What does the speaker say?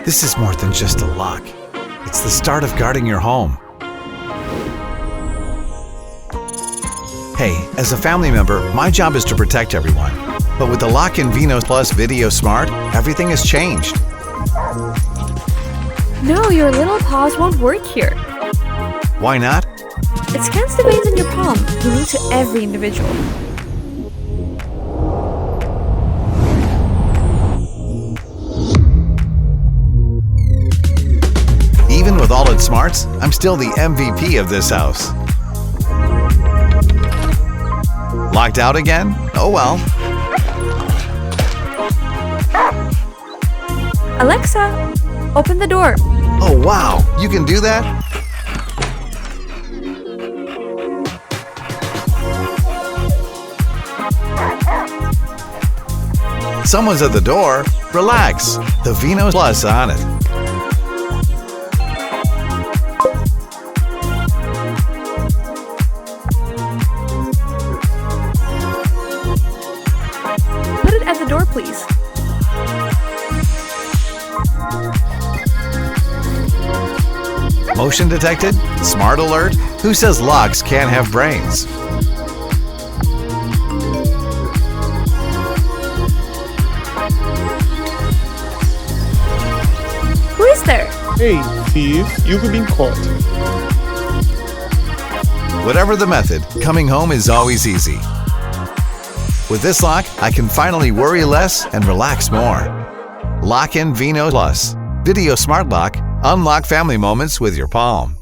This is more than just a lock. It's the start of guarding your home. Hey, as a family member, my job is to protect everyone. But with the Lockin Veno Plus Video Smart, everything has changed. No, your little paws won't work here. Why not? It scans the veins in your palm, unique to every individual. Even with all its smarts, I'm still the MVP of this house. Locked out again? Oh well. Alexa, open the door. Oh wow, you can do that? Someone's at the door. Relax. The Veno Plus on it. Put it at the door, please. Motion detected? Smart alert? Who says locks can't have brains? Who is there? Hey, thief, you've been caught. Whatever the method, coming home is always easy. With this lock, I can finally worry less and relax more. Lockin Veno Plus. Video Smart Lock. Unlock family moments with your palm.